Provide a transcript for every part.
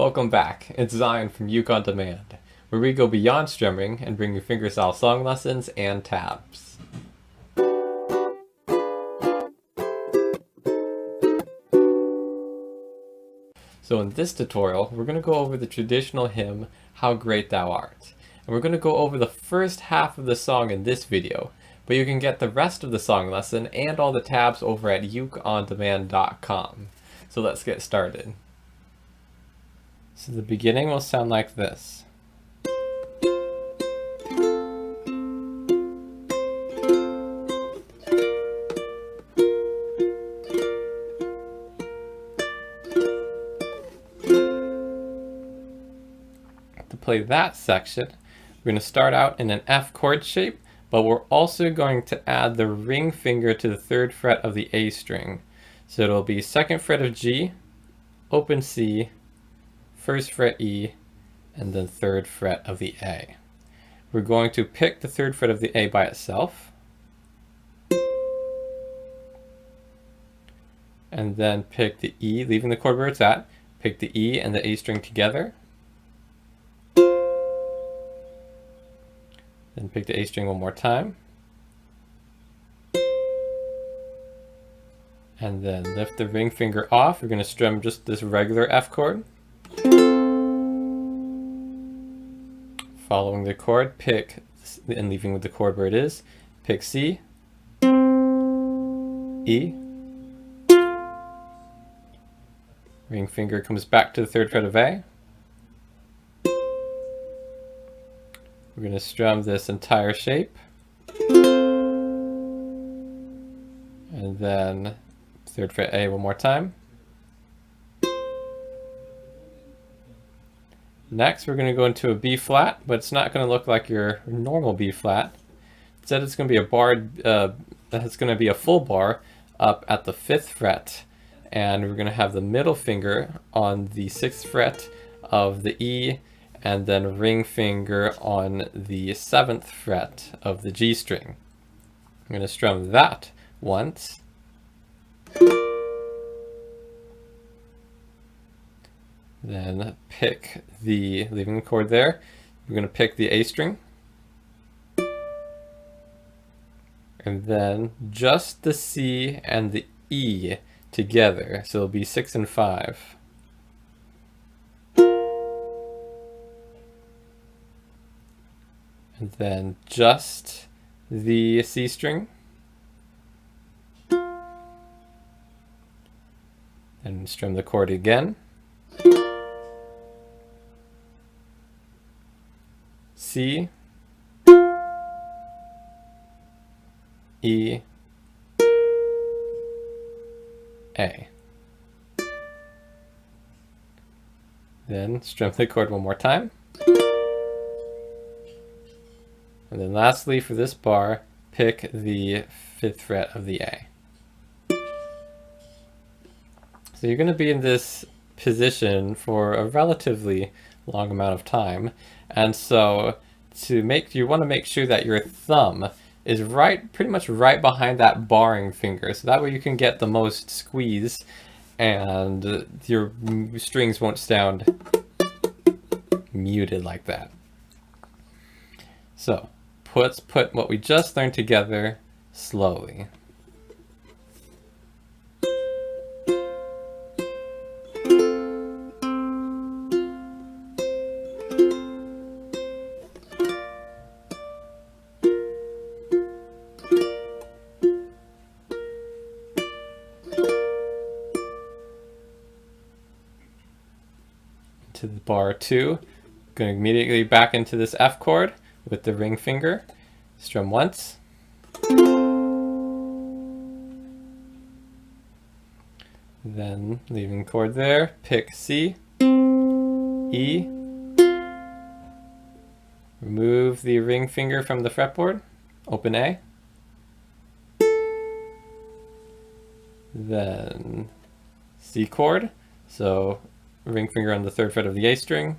Welcome back. It's Zion from Uke on Demand, where we go beyond strumming and bring you fingerstyle song lessons and tabs. So in this tutorial, we're going to go over the traditional hymn, How Great Thou Art. And we're going to go over the first half of the song in this video, but you can get the rest of the song lesson and all the tabs over at ukeondemand.com. So let's get started. So the beginning will sound like this. To play that section, we're going to start out in an F chord shape, but we're also going to add the ring finger to the 3rd fret of the A string. So it'll be 2nd fret of G, open C, 1st fret E, and then 3rd fret of the A. We're going to pick the 3rd fret of the A by itself, and then pick the E, leaving the chord where it's at, pick the E and the A string together, then pick the A string one more time, and then lift the ring finger off. We're going to strum just this regular F chord. Following the chord, pick, and leaving with the chord where it is, pick C, E, ring finger comes back to the 3rd fret of A. We're going to strum this entire shape, and then 3rd fret A one more time. Next, we're going to go into a B flat, but it's not going to look like your normal B flat. Instead, it's going to be a bar. It's going to be a full bar up at the 5th fret, and we're going to have the middle finger on the 6th fret of the E, and then ring finger on the 7th fret of the G string. I'm going to strum that once. Then pick leaving the chord there, we're going to pick the A string, and then just the C and the E together, so it'll be 6 and 5. And then just the C string, and strum the chord again. C, E, A. Then strum the chord one more time. And then lastly, for this bar, pick the 5th fret of the A. So you're going to be in this position for a relatively long amount of time, and so you want to make sure that your thumb is pretty much right behind that barring finger, so that way you can get the most squeeze and your strings won't sound muted like that. So let's put what we just learned together slowly. To the bar 2, going immediately back into this F chord with the ring finger, strum once, then leaving the chord there, pick C, E, remove the ring finger from the fretboard, open A, then C chord, so ring finger on the 3rd fret of the A string,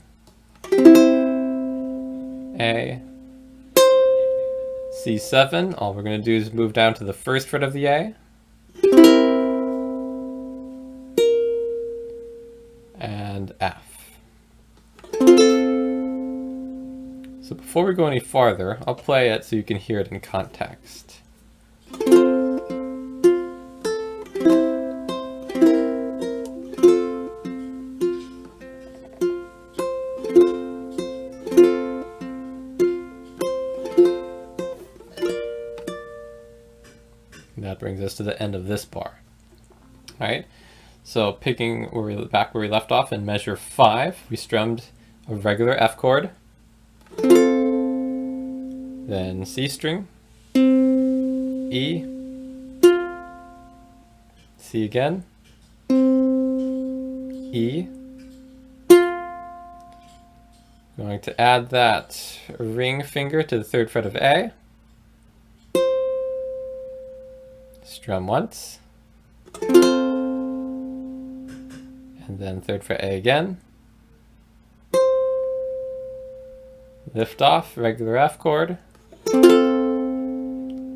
A, C7. All we're going to do is move down to the 1st fret of the A, and F. before we go any farther, I'll play it so you can hear it in context. And that brings us to the end of this bar. All right, so picking back where we left off in measure 5, we strummed a regular F chord, then C string, E, C again, E. Going to add that ring finger to the 3rd fret of A, strum once, and then 3rd fret A again, lift off, regular F chord,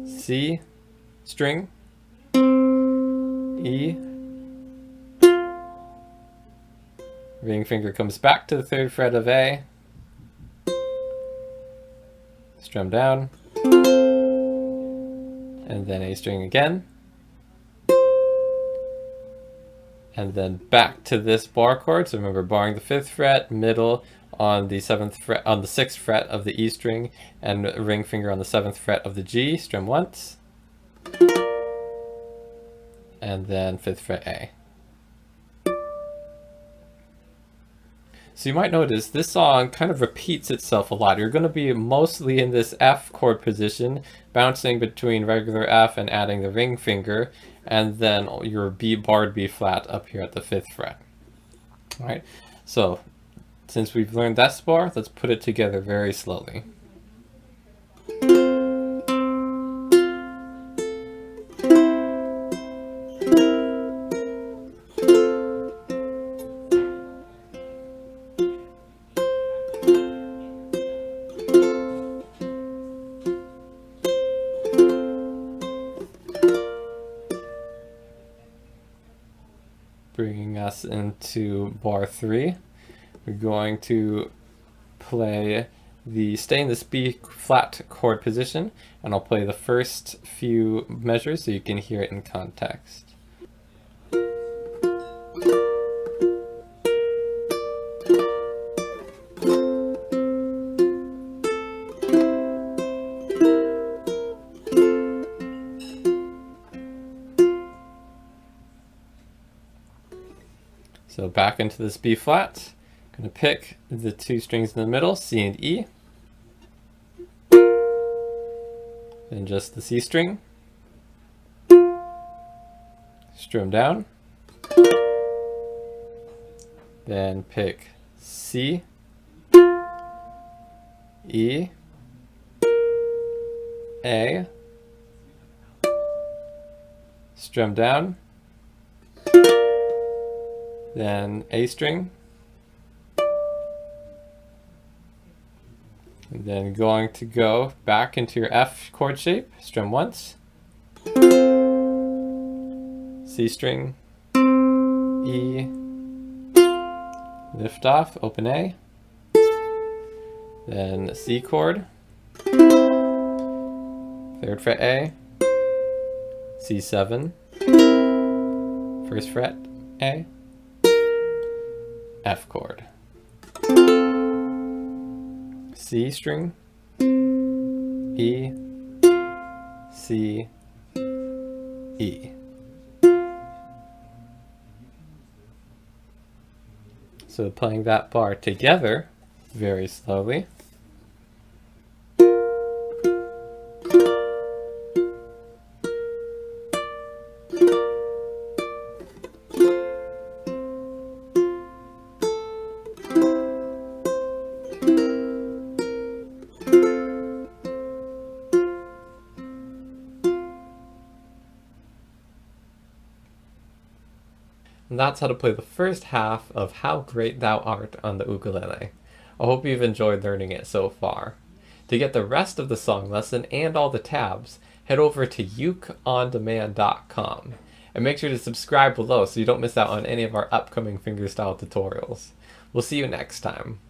C string, E, ring finger comes back to the 3rd fret of A, strum down, and then A string again, and then back to this bar chord. So remember, barring the 5th fret, middle on the 7th fret, on the 6th fret of the E string, and ring finger on the 7th fret of the G, strum once, and then 5th fret A. So you might notice this song kind of repeats itself a lot. You're going to be mostly in this F chord position, bouncing between regular F and adding the ring finger, and then your B barred B flat up here at the 5th fret. All right, so since we've learned that bar, let's put it together very slowly. Bringing us into bar 3, we're going to stay in this B flat chord position, and I'll play the first few measures so you can hear it in context. So back into this B flat, I'm going to pick the 2 strings in the middle, C and E, then just the C string, strum down, then pick C, E, A, strum down, then A string, and then going to go back into your F chord shape, strum once, C string, E, lift off, open A, then C chord, 3rd fret A, C7, 1st fret A, F chord, C string, E, C, E. So playing that bar together very slowly. And that's how to play the first half of How Great Thou Art on the ukulele. I hope you've enjoyed learning it so far. To get the rest of the song lesson and all the tabs, head over to ukeondemand.com. And make sure to subscribe below so you don't miss out on any of our upcoming fingerstyle tutorials. We'll see you next time.